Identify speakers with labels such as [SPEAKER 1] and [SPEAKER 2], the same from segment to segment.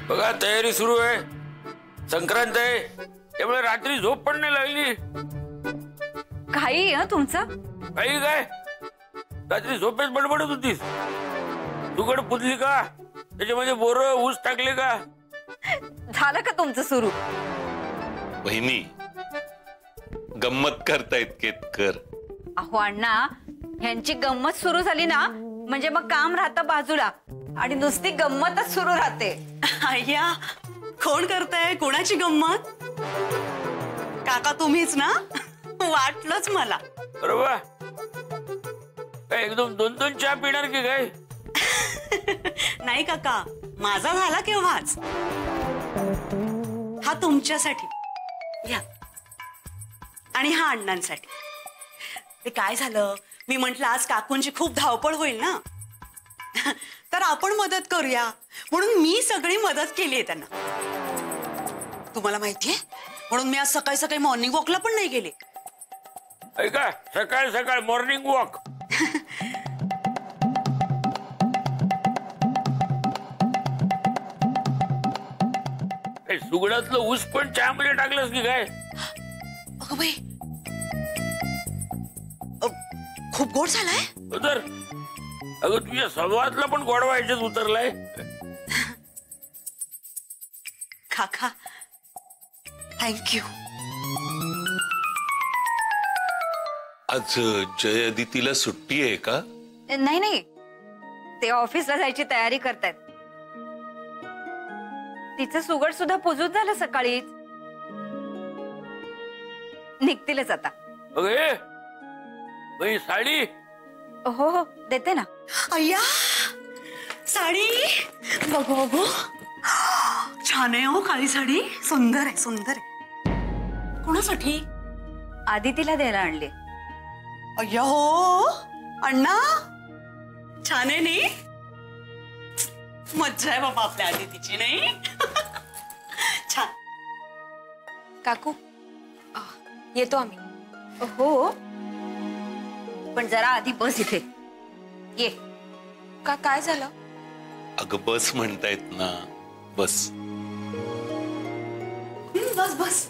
[SPEAKER 1] बघा तयारी सुरू आहे, संक्रांत आहे, त्यामुळे रात्री झोप पण नाही लागली.
[SPEAKER 2] काही आहे तुमचं?
[SPEAKER 1] काही काय, रात्री झोपेत बडबडत होतीस. तुकड पुजली का, त्याच्यामध्ये बोरं ऊस टाकले का?
[SPEAKER 2] झालं का तुमचं सुरू?
[SPEAKER 3] बहिणी गंमत करतायत केतकर.
[SPEAKER 2] अहो अण्णा, ह्यांची गंमत सुरू झाली ना म्हणजे मग काम राहतं बाजूला आणि नुसती गंमतच सुरू राहते.
[SPEAKER 4] अय्या, कोण करताय, कोणाची गंमत? काका तुम्हीच ना? वाटलंच मला.
[SPEAKER 1] बरोबर. काय एकदम 2-2 चहा पिणार की काय?
[SPEAKER 4] नाही काका, माझा झाला केव्हाच. हा तुमच्यासाठी या आणि हा अण्णांसाठी. ते काय झालं, मी म्हंटल आज काकूंची खूप धावपळ होईल ना, तर आपण मदत करूया म्हणून मी सगळी मदत केली आहे त्यांना. तुम्हाला माहितीये, म्हणून मी आज सकाळी सकाळी मॉर्निंग वॉकला पण नाही गेले.
[SPEAKER 1] ऐका, सकाळ सकाळ मॉर्निंग वॉक. सुगडातलं ऊस पण चहामध्ये टाकलंस की काय?
[SPEAKER 4] अगं बाई, खूप गोड झालाय.
[SPEAKER 1] तर अगं तुझ्या संवादातला पण गोडवा याच्यात उतरलाय.
[SPEAKER 4] काका थँक्यू.
[SPEAKER 3] आज जय अदितीला सुट्टी आहे का?
[SPEAKER 2] नाही नाही, ते ऑफिसला जायची तयारी करतायत. तिचं सुगड सुद्धा पुजून झालं सकाळीच. निघतीलच आता.
[SPEAKER 1] अगे बाई, साडी.
[SPEAKER 2] हो हो देते ना.
[SPEAKER 4] अय्या, साडी बघू बघू, छान आहे हो. काळी साडी सुंदर आहे, सुंदर आहे. कोणासाठी?
[SPEAKER 2] आदितीला द्यायला आणली.
[SPEAKER 4] अय्या हो अण्णा, छान आहे नी. मज्जा आहे बाबा आपल्या आदितीची, नाही? छान.
[SPEAKER 5] काकू येतो आम्ही.
[SPEAKER 2] हो, पण जरा आधी बस इथे ये.
[SPEAKER 5] का काय झालं?
[SPEAKER 3] अगं बस म्हणतायत ना, बस.
[SPEAKER 4] बस बस.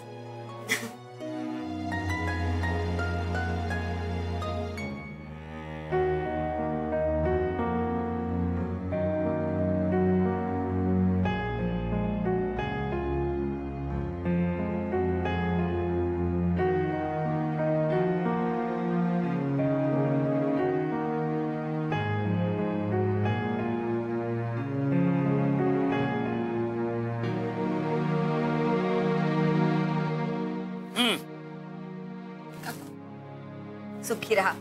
[SPEAKER 2] सुखी रहा.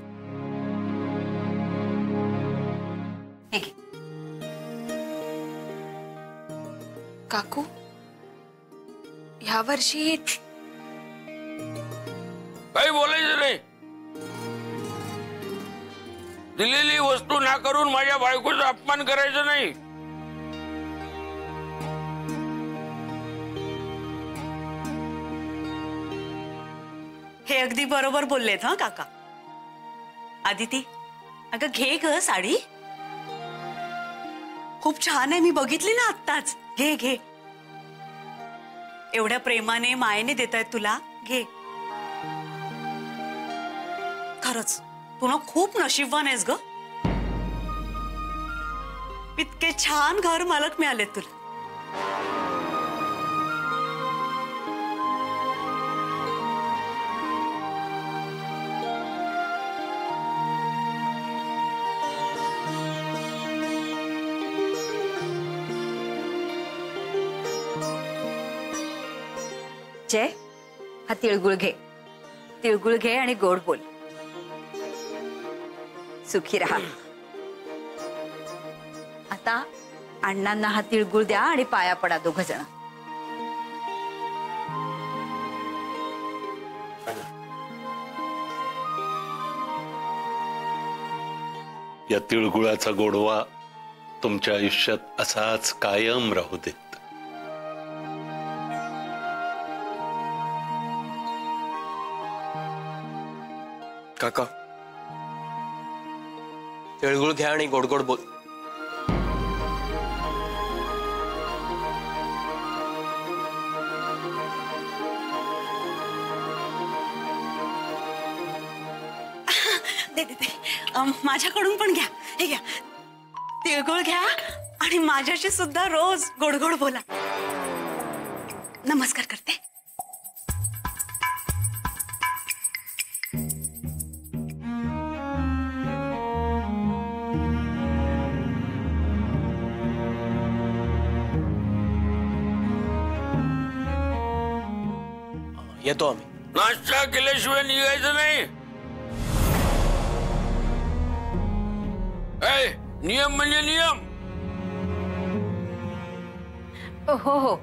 [SPEAKER 5] काकू ह्या वर्षी
[SPEAKER 1] काही बोलायचं नाही. दिलेली वस्तू ना करून माझ्या बायकोचा अपमान करायचा नाही.
[SPEAKER 4] हे अगदी बरोबर बोललेत हा काका. आदिती, अगं घे ग साडी, खूप छान आहे. मी बघितली ना आत्ताच. घे घे, एवढ्या प्रेमाने मायेने देतायत तुला, घे. खरंच तू ना खूप नशीबवान आहेस ग. इतके छान घर मालक मिळालेत तुला.
[SPEAKER 2] जय, हा तिळगुळ घे. तिळगुळ घे आणि गोड बोल. सुखी रहा. आता अण्णांना हा तिळगुळ द्या आणि पाया पडा दोघ जण.
[SPEAKER 3] या तिळगुळाचा गोडवा तुमच्या आयुष्यात असाच कायम राहू देत.
[SPEAKER 6] काका तिळगुळ घ्या आणि गोड गोड बोल.
[SPEAKER 4] माझ्याकडून पण घ्या. हे घ्या, तिळगुळ घ्या आणि माझ्याशी सुद्धा रोज गोड गोड बोला. नमस्कार करते.
[SPEAKER 6] येतो आम्ही.
[SPEAKER 1] नाश्ता केल्याशिवाय निघायचं नाही. नियम म्हणजे नियम.
[SPEAKER 2] हो हो,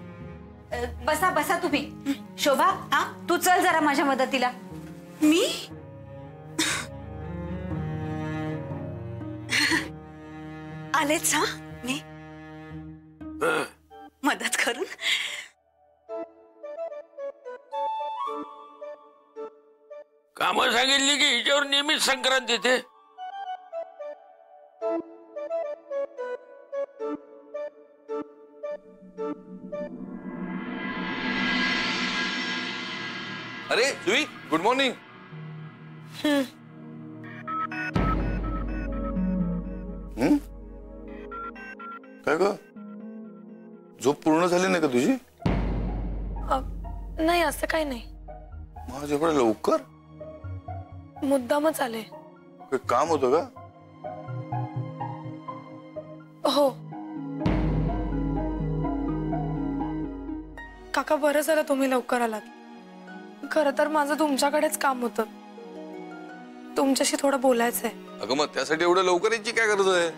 [SPEAKER 2] बसा बसा तुम्ही. शोभा,
[SPEAKER 4] हा?
[SPEAKER 2] तू चल जरा माझ्या मदतीला.
[SPEAKER 4] मी आलेच. हा, मी मदत करून.
[SPEAKER 1] कामं सांगितली की हिच्यावर नेहमीच संक्रांत येते.
[SPEAKER 3] अरे जुई, गुड मॉर्निंग. काय ग, झोप पूर्ण झाली नाही का तुझी?
[SPEAKER 5] नाही, असं काही नाही.
[SPEAKER 3] माझ्या एवढं लवकर?
[SPEAKER 5] मुद्दामच आले.
[SPEAKER 3] काही काम होतं का?
[SPEAKER 5] हो काका, बरं झालं तुम्ही लवकर आलात. खरं तर माझं तुमच्याकडेच काम होतं. तुमच्याशी थोडं बोलायचंय.
[SPEAKER 3] अगं मग त्यासाठी एवढं लवकर यायची काय गरज आहे?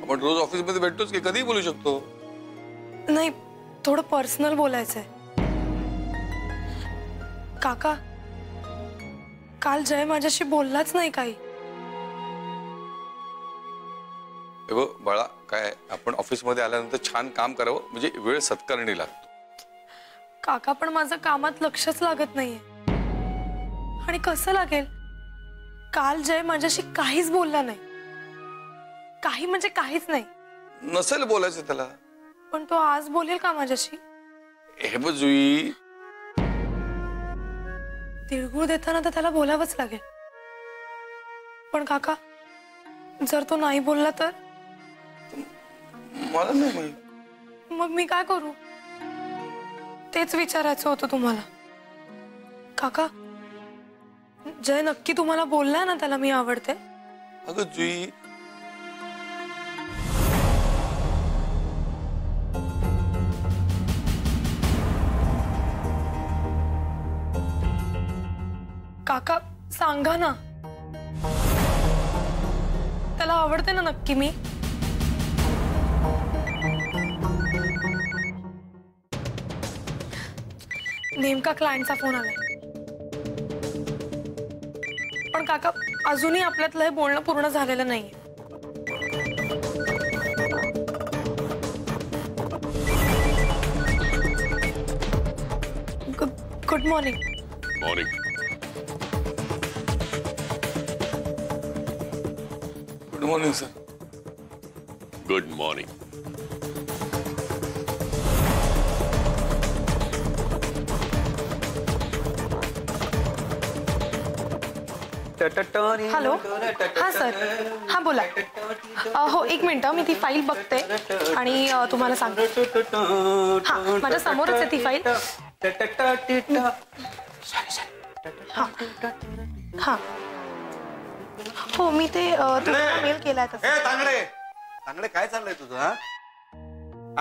[SPEAKER 3] आपण रोज ऑफिस मध्ये भेटतोच की, कधीही बोलू शकतो.
[SPEAKER 5] नाही, थोडं पर्सनल बोलायचंय. काका, काल जय माझ्याशी बोललाच नाही काही.
[SPEAKER 3] हे बघ बाळा, काय आपण ऑफिस मध्ये आल्यानंतर छान काम करावं, म्हणजे वेळ सत्कारणी लागतो.
[SPEAKER 5] काका, पण माझं कामात लक्षच लागत नाहीये. आणि कसं लागेल? काल जय माझ्याशी काहीच बोलला नाही. काही म्हणजे काहीच नाही.
[SPEAKER 3] नसेल बोलायचं त्याला.
[SPEAKER 5] पण तो आज बोलेल का माझ्याशी?
[SPEAKER 3] हे बघ जुई,
[SPEAKER 5] तिळगुळ देताना तर त्याला बोलावंच लागेल. पण काका, जर तो नाही बोलला तर?
[SPEAKER 3] मला नाही माहित.
[SPEAKER 5] मग मी काय करू? तेच विचारायचं होतं तुम्हाला. काका, जय नक्की तुम्हाला बोललाय ना त्याला मी आवडते?
[SPEAKER 3] अगं जुई,
[SPEAKER 5] काका सांगा ना, त्याला आवडते ना नक्की मी? नेमका क्लायंटचा फोन आलाय. पण काका, अजूनही आपल्यातलं हे बोलणं पूर्ण झालेलं नाहीये. Good morning.
[SPEAKER 3] Morning. Good morning sir.
[SPEAKER 1] Good morning.
[SPEAKER 5] Hello, हा सर. हा बोला. हो, एक मिनिट, मी ती फाईल बघते आणि तुम्हाला सांगते. हा, माझ्या समोरच आहे ती फाईल. हा, हो, मी ते तुम्हाला मेल केलाय तसं.
[SPEAKER 7] तांगडे, तांगडे, काय चाललंय तुझं? हा,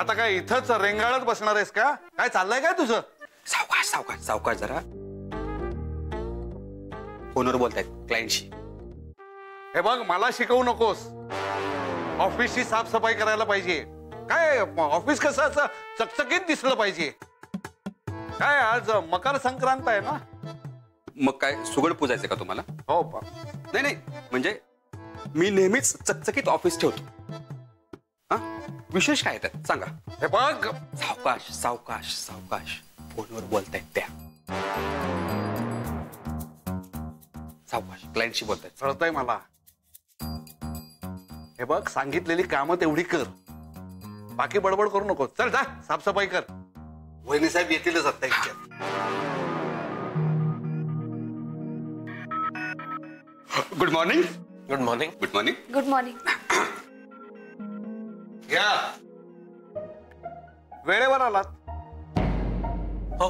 [SPEAKER 7] आता काय इथंच रेंगाळत बसणार आहेस का? काय चाललंय काय तुझं?
[SPEAKER 6] सावकाश सावकाश सावकाश जरा. फोनवर बोलतायत क्लायंटशी.
[SPEAKER 7] हे बघ, मला शिकवू नकोस. ऑफिसची साफसफाई करायला पाहिजे. काय ऑफिस कसं असं चकचकीत दिसलं पाहिजे. काय आज मकर संक्रांत आहे ना?
[SPEAKER 6] मग काय सुगड पुजायचं का तुम्हाला?
[SPEAKER 7] हो.
[SPEAKER 6] नाही नाही, म्हणजे मी नेहमीच चकचकीत ऑफिस ठेवतो. हा, विशेष काय त्यात सांगा.
[SPEAKER 7] हे बघ,
[SPEAKER 6] सावकाश सावकाश सावकाश. फोनवर बोलतायत त्या. सावकाश, क्लायंटशी बोलतायत.
[SPEAKER 7] कळतंय मला. हे बघ, सांगितलेली कामं तेवढी कर. बाकी बडबड करू नको. चल जा, साफसफाई कर. वहिनी साहेब येतीलच आता इतक्यात.
[SPEAKER 6] Good morning.
[SPEAKER 8] Good morning.
[SPEAKER 6] Good morning.
[SPEAKER 2] Good morning.
[SPEAKER 7] या वेळेवर आलात.
[SPEAKER 8] हो.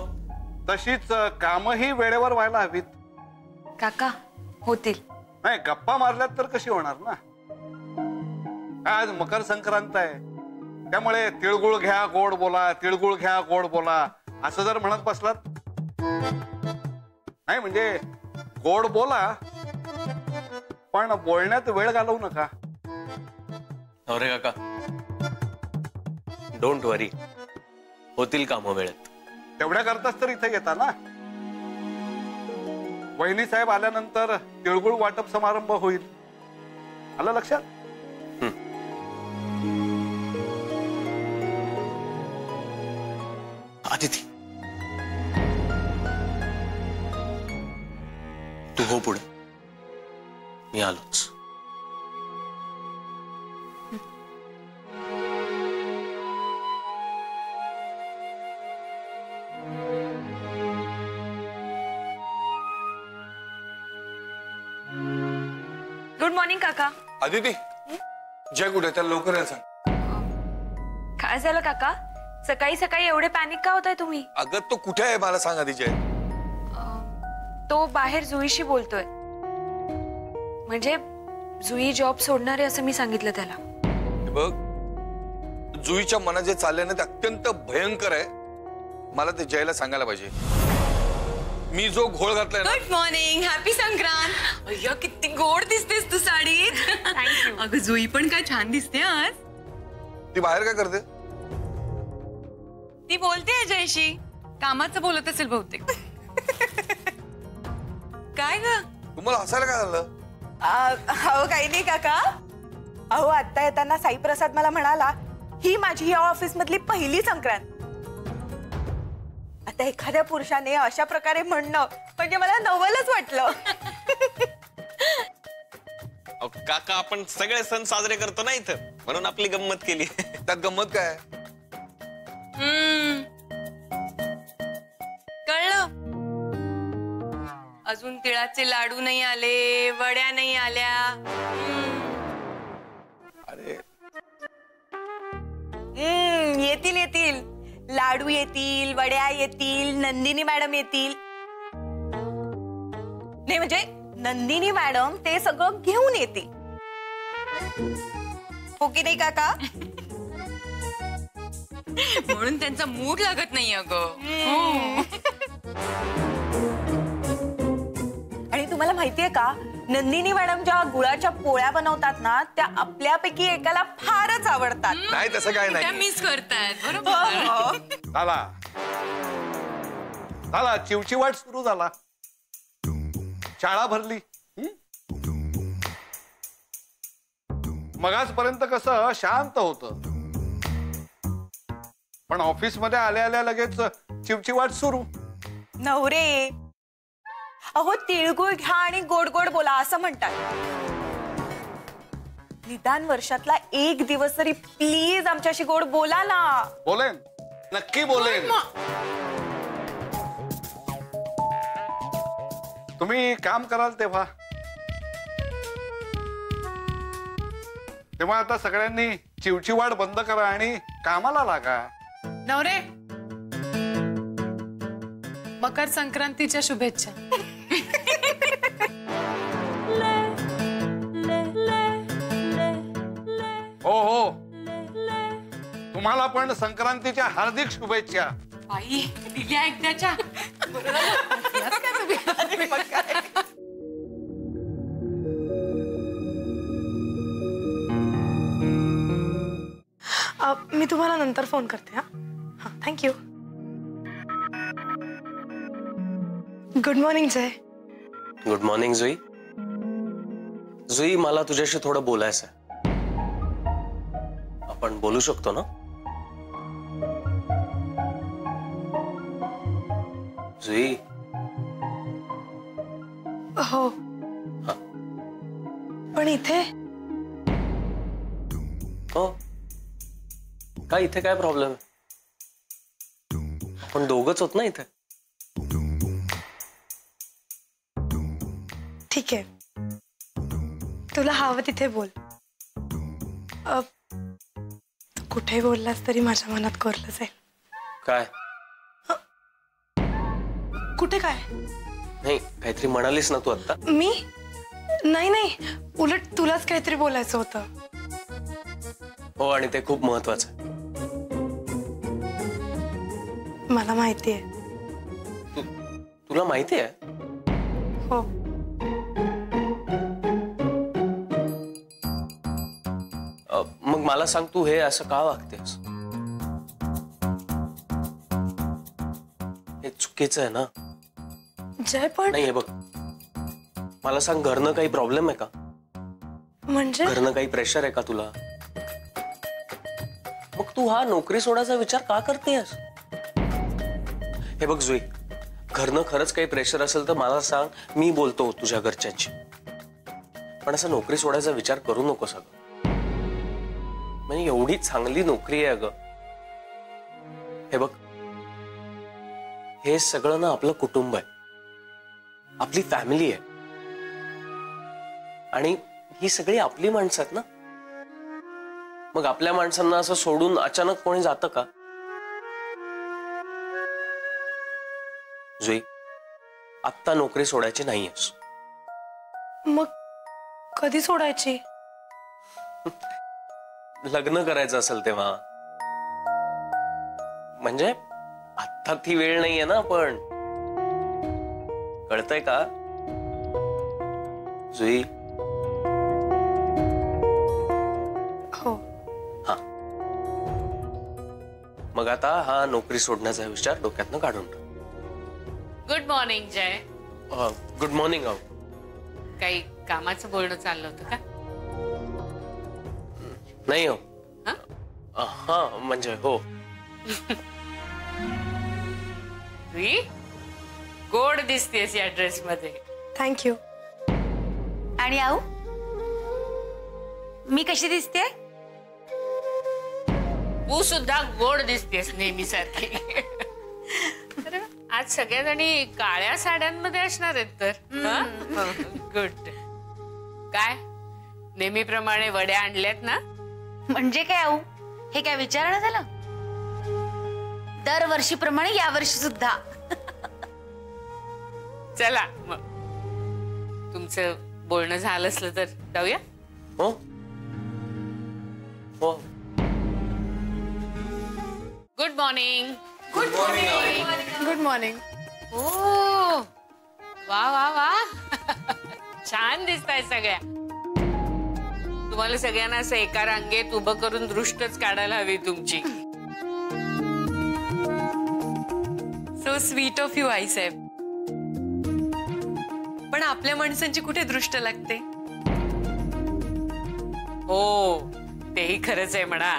[SPEAKER 7] तशीच कामही वेळेवर व्हायला हवीत.
[SPEAKER 2] काका होतील.
[SPEAKER 7] नाही गप्पा मारल्यात तर कशी होणार ना. आज मकर संक्रांत आहे, त्यामुळे तिळगुळ घ्या गोड बोला, तिळगुळ घ्या गोड बोला असं जर म्हणत बसलात, नाही म्हणजे गोड बोला पण बोलण्यात वेळ घालवू नका.
[SPEAKER 8] अरे काका, डोंट वरी, होतील कामं वेळेत.
[SPEAKER 7] तेवढ्या करताच तर इथे येता ना. वहिनी साहेब आल्यानंतर तिळगुळ वाटप समारंभ होईल. आलं लक्षात?
[SPEAKER 8] अदिती, तू हो पुढे, मी आलोच.
[SPEAKER 2] गुड मॉर्निंग काका.
[SPEAKER 3] अदिती, जय कुठे? त्याला लवकर यायला सांग.
[SPEAKER 2] काय झालं काका? सकाळी सकाळी एवढे पॅनिक का होताय तुम्ही?
[SPEAKER 3] अगं तो कुठे आहे मला सांग आधी. जय
[SPEAKER 2] तो बाहेर जुईशी बोलतोय. म्हणजे जुई जॉब सोडणार आहे असं मी सांगितलं त्याला.
[SPEAKER 3] हे बघ, जुईच्या मनात जे चाललंय ना ते अत्यंत भयंकर आहे. मला ते जयला सांगायला पाहिजे. मी जो घोळ घातलाय ना.
[SPEAKER 4] Good morning, happy Sankrant. अय्या किती गोड दिसतेस तू साडीत.
[SPEAKER 2] थँक्यू.
[SPEAKER 4] अगं जुई पण काय छान दिसते आज.
[SPEAKER 3] ती बाहेर काय करते?
[SPEAKER 4] ती बोलते जयशी, कामाचं बोलत असेल बहुतेक. काय ग?
[SPEAKER 3] तुम्हाला हसायला काय झालं?
[SPEAKER 9] अहो काही नाही काका. अहो आता येताना साईप्रसाद मला म्हणाला, ही माझी या ऑफिस मधली पहिली संक्रांत. आता एखाद्या पुरुषाने अशा प्रकारे म्हणणं म्हणजे मला नवलच वाटलं.
[SPEAKER 8] काका, आपण सगळे सण साजरे करतो ना इथं, म्हणून आपली गंमत केली.
[SPEAKER 3] त्यात गंमत काय?
[SPEAKER 4] कळलं? अजून तिळाचे लाडू नाही आले, वड्या नाही आल्या.
[SPEAKER 3] अरे
[SPEAKER 9] येतील येतील. लाडू येतील, वड्या येतील, नंदिनी मॅडम येतील. नाही म्हणजे नंदिनी मॅडम ते सगळं घेऊन येतील. हो की नाही काका?
[SPEAKER 4] म्हणून त्यांचा मूड लागत नाही अगं.
[SPEAKER 9] आणि तुम्हाला माहितीये का, नंदिनी मॅडम ज्या गुळाच्या पोळ्या बनवतात ना, त्या आपल्यापैकी एकाला फारच आवडतात.
[SPEAKER 3] नाही तसं काय
[SPEAKER 4] त्या
[SPEAKER 3] नाही.
[SPEAKER 4] मिस करतायत बरोबर.
[SPEAKER 7] झाला झाला चिवचिवाट सुरू झाला. शाळा भरली. मगाचपर्यंत कसं शांत होतं, पण ऑफिस मध्ये आल्या आल्या लगेच चिवचिवाट सुरू.
[SPEAKER 9] नवरे, अहो तिळगुळ घ्या आणि गोड गोड बोला असं म्हणतात. निदान वर्षातला एक दिवस तरी प्लीज आमच्याशी गोड बोला ना.
[SPEAKER 7] बोलेन, नक्की बोलेन. तुम्ही काम कराल तेव्हा आता सगळ्यांनी चिवचिवाट बंद करा आणि कामाला लागा.
[SPEAKER 5] नवरे, मकर संक्रांतीच्या शुभेच्छा.
[SPEAKER 7] हो हो, तुम्हाला पण संक्रांतीच्या हार्दिक शुभेच्छा.
[SPEAKER 4] बाई दिल्या एकदाच्या.
[SPEAKER 5] मी तुम्हाला नंतर फोन करते. हा, thank you. Good morning Jay.
[SPEAKER 8] Good morning जुई. जुई, मला तुझ्याशी थोडं बोलायचं आहे. आपण बोलू शकतो ना? जुई.
[SPEAKER 5] हो.
[SPEAKER 8] हा.
[SPEAKER 5] पण इथे?
[SPEAKER 8] हो. काय इथे काय प्रॉब्लेम आहे? आपण दोघच होत ना इथे.
[SPEAKER 5] ठीक आहे. तुला हवं तिथे बोल. तू कुठे बोललास तरी माझ्या मनात कोरलं जाईल.
[SPEAKER 8] काय?
[SPEAKER 5] कुठे काय?
[SPEAKER 8] नाही, काहीतरी म्हणालीस ना तू आता.
[SPEAKER 5] मी नाही, उलट तुलाच काहीतरी बोलायचं होतं.
[SPEAKER 8] हो, आणि ते खूप महत्वाचं आहे.
[SPEAKER 5] मला माहितीये.
[SPEAKER 8] तुला माहिती आहे?
[SPEAKER 5] हो.
[SPEAKER 8] मग मला सांग, तू हे असं का वागतेस? हे चुकीचं आहे ना?
[SPEAKER 5] जय पण
[SPEAKER 8] नाही, हे बघ, मला सांग, घरनं काही प्रॉब्लेम आहे का?
[SPEAKER 5] म्हणजे
[SPEAKER 8] घरनं काही प्रेशर आहे का तुला? मग तू हा नोकरी सोडायचा विचार का करतेस? हे बघ जुई, घरनं खरंच काही प्रेशर असेल तर मला सांग, मी बोलतो तुझ्या घरच्यांची. पण असं नोकरी सोडायचा विचार करू नकोस अगं. म्हणजे एवढी चांगली नोकरी आहे अगं. हे बघ, हे सगळं ना आपलं कुटुंब आहे, आपली फॅमिली आहे, आणि ही सगळी आपली माणसं आहेत ना. मग आपल्या माणसांना असं सोडून अचानक कोणी जातं का? जुई, आत्ता नोकरी सोडायची नाहीयेस.
[SPEAKER 5] मग कधी सोडायची?
[SPEAKER 8] लग्न करायचं असेल तेव्हा. म्हणजे आत्ता ती वेळ नाहीये ना. पण कळतंय का जुई?
[SPEAKER 5] हो.
[SPEAKER 8] हा, मग आता हा नोकरी सोडण्याचा विचार डोक्यातनं काढून टाक.
[SPEAKER 10] Good morning Jay.
[SPEAKER 8] Good morning.
[SPEAKER 10] काही कामाचं बोलणं चाललं होतं का?
[SPEAKER 8] नाही हो. हा, म्हणजे हो.
[SPEAKER 10] गोड दिसतेस या ड्रेस मध्ये.
[SPEAKER 5] थँक्यू.
[SPEAKER 2] आणि आऊ, मी कशी दिसते?
[SPEAKER 10] तू सुद्धा गोड दिसतेस नेहमी सारखी. आज सगळ्या जणी काळ्या साड्यांमध्ये असणार आहेत तर. गुड. काय नेहमीप्रमाणे वड्या आणल्यात ना?
[SPEAKER 2] म्हणजे काय आऊ, हे काय विचारणं झालं? दरवर्षीप्रमाणे यावर्षी सुद्धा.
[SPEAKER 10] चला मग, तुमचं बोलणं झालं असलं तर जाऊया.
[SPEAKER 8] हो हो.
[SPEAKER 10] Good morning.
[SPEAKER 5] Good morning.
[SPEAKER 10] ओ वा वा वा, छान दिसताय सगळ्या. तुम्हाला सगळ्यांना असं एका रांगेत उभं करून दृष्टच काढायला हवी तुमची.
[SPEAKER 11] सो स्वीट ऑफ यू आई साहेब. पण आपल्या माणसांची कुठे दृष्ट लागते?
[SPEAKER 10] हो, तेही खरंच आहे म्हणा.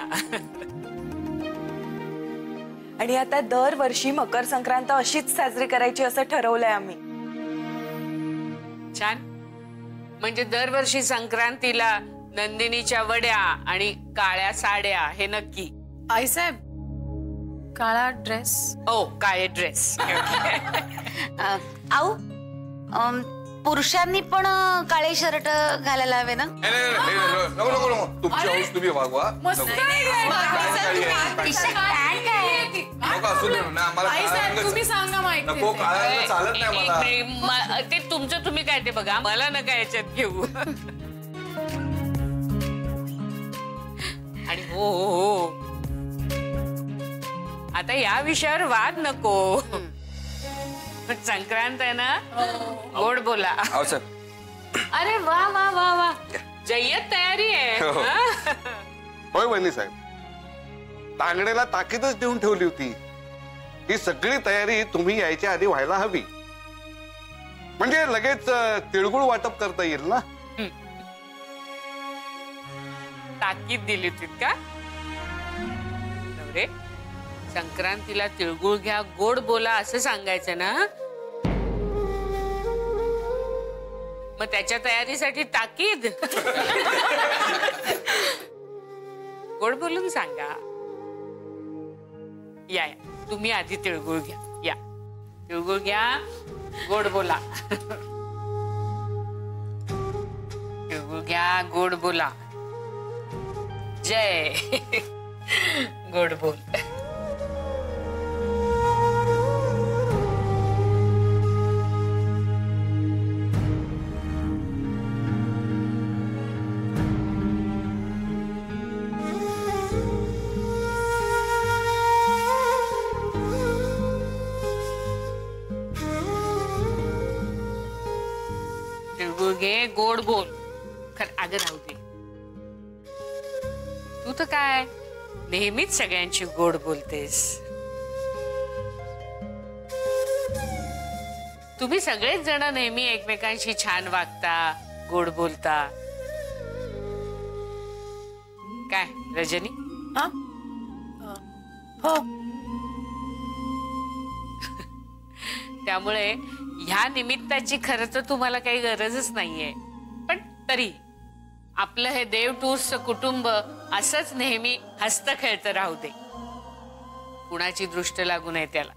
[SPEAKER 9] आणि आता दरवर्षी मकर संक्रांत अशीच साजरी करायची असं ठरवलंय आम्ही.
[SPEAKER 10] छान. म्हणजे दरवर्षी संक्रांतीला नंदिनीच्या वड्या आणि काळ्या साड्या, हे नक्की.
[SPEAKER 11] आई साहेब, काळा ड्रेस.
[SPEAKER 10] ओ, काळे ड्रेस.
[SPEAKER 2] आऊ, पुरुषांनी पण काळे शर्ट घालायला हवे ना?
[SPEAKER 3] नको, तुमची हौस तुम्ही भागवा. नको असू दे ना, आम्हाला
[SPEAKER 11] तुम्ही सांगा माहिती.
[SPEAKER 3] नको, काळा चालत नाही मला.
[SPEAKER 10] ते तुमचं तुम्ही काय ते बघा, मला नका याच्यात घेऊ. आणि हो हो हो, आता या विषयावर वाद नको. संक्रांत आहे ना, गोड बोला. अरे वा वा वा वा, जय्यत तयारी आहे.
[SPEAKER 7] होय वहिनी साहेब, तांगडेला ताकीदच देऊन ठेवली होती. ही सगळी तयारी तुम्ही यायच्या आधी व्हायला हवी, म्हणजे लगेच तिळगुळ वाटप करता येईल ना.
[SPEAKER 10] ताकीद दिली होती का नवरे? संक्रांतीला तिळगुळ घ्या, गोड बोला असं सांगायचं ना. मग त्याच्या तयारीसाठी ताकीद. गोड बोलून सांगा. या तुम्ही आधी तिळगुळ घ्या. या तिळगुळ घ्या, गोड बोला. तिळगुळ घ्या, घ्या, गोड बोला. जय. गोड बोल. तिळगुळ घे, गोड बोल. अगं राहू दे, तू तर काय नेहमीच सगळ्यांची गोड बोलतेस. तुम्ही सगळेच जण नेहमी एकमेकांशी छान वागता, गोड बोलता. काय रजनी?
[SPEAKER 9] हा? हो.
[SPEAKER 10] त्यामुळे ह्या निमित्ताची खरं तर तुम्हाला काही गरजच नाहीये, पण तरी आपलं हे देवटूसचं कुटुंब असंच नेहमी हसत खेळतं राहू दे. कुणाची दृष्ट लागू नये त्याला.